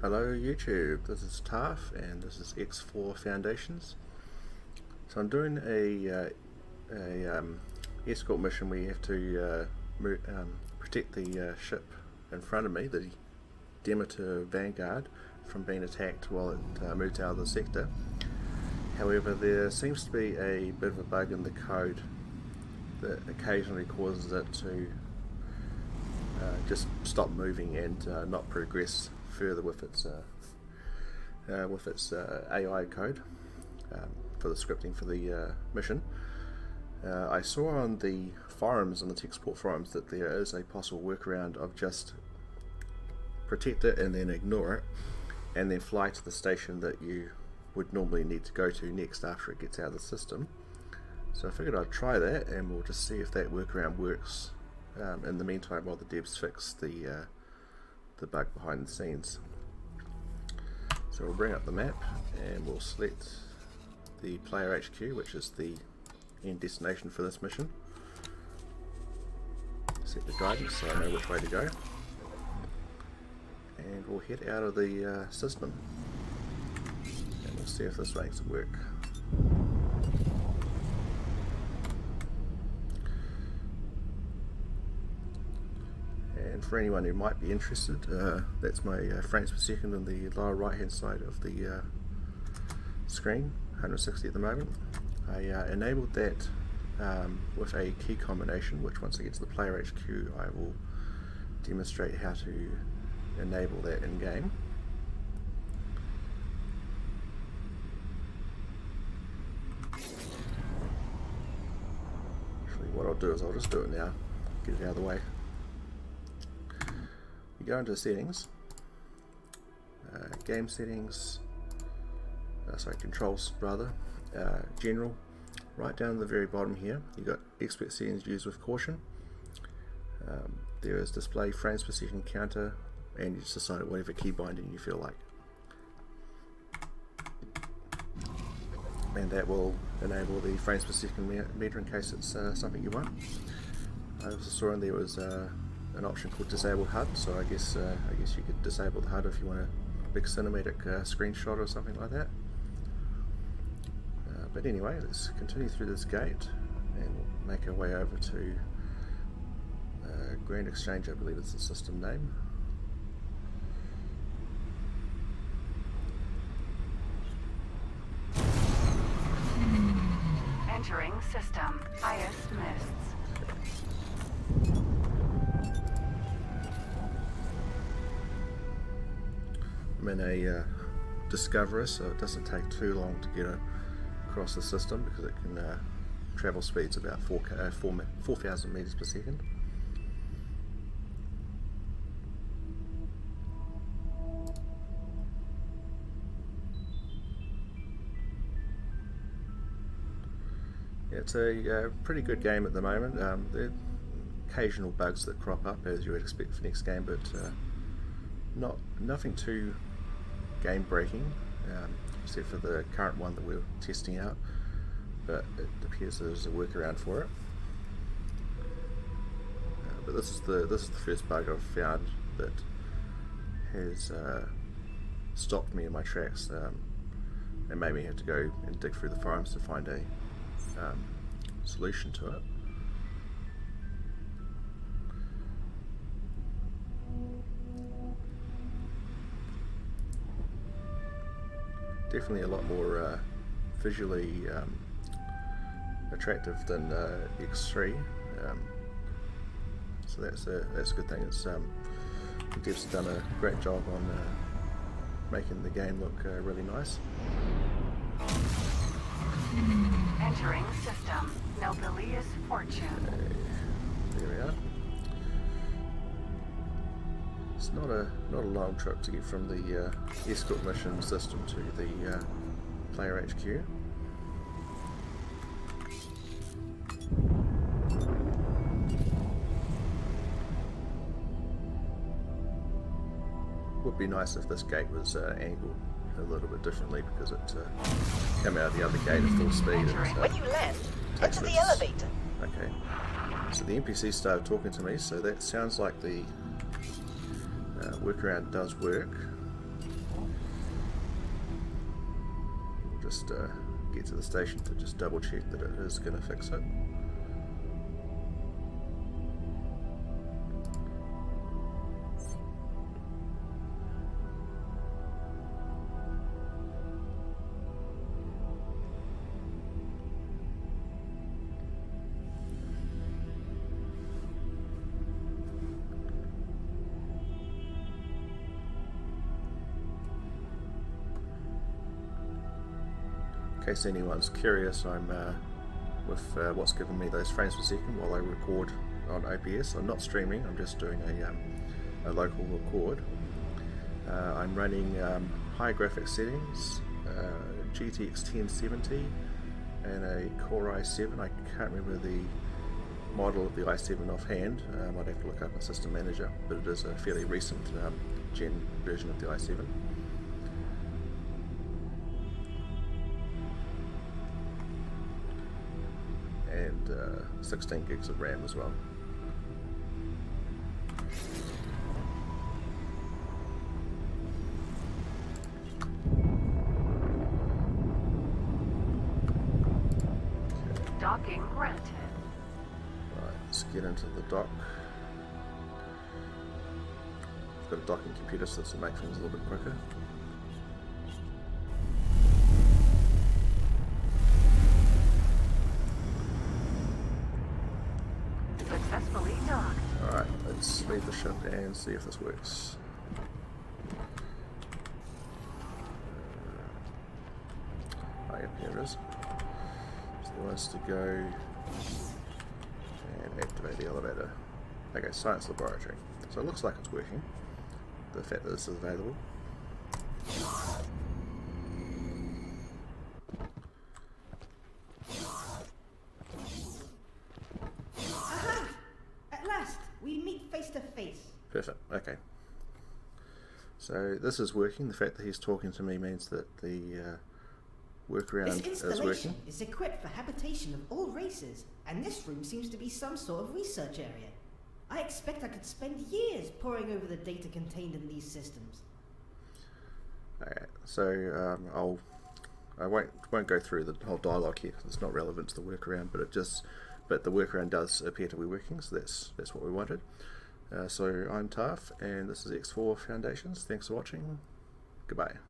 Hello YouTube, this is Taff and this is X4 Foundations. So I'm doing a escort mission where you have to protect the ship in front of me, the Demeter Vanguard, from being attacked while it moves out of the sector. However, there seems to be a bit of a bug in the code that occasionally causes it to just stop moving and not progress further with its AI code for the scripting for the mission. I saw on the forums, on the tech support forums, that there is a possible workaround of just protect it and then ignore it and then fly to the station that you would normally need to go to next after it gets out of the system. So I figured I'd try that and we'll just see if that workaround works in the meantime while the devs fix the bug behind the scenes. So we'll bring up the map and we'll select the player HQ, which is the end destination for this mission. Set the guidance so I know which way to go, and we'll head out of the system and we'll see if this makes it work. And for anyone who might be interested, that's my frames per second on the lower right hand side of the screen, 160 at the moment. I enabled that with a key combination, which once I get to the player HQ I will demonstrate how to enable that in game. Actually, what I'll do is I'll just do it now, get it out of the way. You go into settings, game settings, controls rather, general, right down at the very bottom here you've got expert settings used with caution. There is display frames per second counter, and you just decide whatever key binding you feel like, and that will enable the frames per second meter in case it's something you want. I also saw in there was an option called disable HUD, so I guess you could disable the HUD if you want a big cinematic screenshot or something like that. But anyway, let's continue through this gate and we'll make our way over to Grand Exchange, I believe is the system name. Entering system. IS mists. I'm in a Discoverer, so it doesn't take too long to get across the system because it can travel speeds about 4,000 meters per second. Yeah, it's a pretty good game at the moment. There are occasional bugs that crop up as you would expect for next game, but nothing too game breaking, except for the current one that we're testing out, but it appears there's a workaround for it. But this is the first bug I've found that has stopped me in my tracks and made me have to go and dig through the forums to find a solution to it. Definitely a lot more visually attractive than X3, so that's a good thing. It's the devs have done a great job on making the game look really nice. Entering system. Nobilious fortune. There we are. It's not a long trip to get from the escort mission system to the player HQ. Would be nice if this gate was angled a little bit differently, because it came out of the other gate at full speed. When you land, enter the elevator. Okay, so the NPC started talking to me, so that sounds like the workaround does work. just get to the station to just double check that it is going to fix it. In case anyone's curious, I'm with what's given me those frames per second while I record on OBS. I'm not streaming, I'm just doing a local record. I'm running high graphics settings, GTX 1070 and a Core i7. I can't remember the model of the i7 offhand. I'd have to look up my system manager, but it is a fairly recent gen version of the i7. And 16 gigs of RAM as well. Docking granted. Right, let's get into the dock. I've got a docking computer, so this will make things a little bit quicker. Successfully docked. Alright, let's leave the ship and see if this works. Oh, yep, here it is. So it wants to go and activate the elevator. Okay, science laboratory. So it looks like it's working. The fact that this is available. Perfect, okay. So this is working. The fact that he's talking to me means that the workaround This is working. installation is equipped for habitation of all races, and this room seems to be some sort of research area. I expect I could spend years poring over the data contained in these systems. Okay, so I won't go through the whole dialogue here. It's not relevant to the workaround, but the workaround does appear to be working, so that's what we wanted. So I'm Taff, and this is X4 Foundations. Thanks for watching. Goodbye.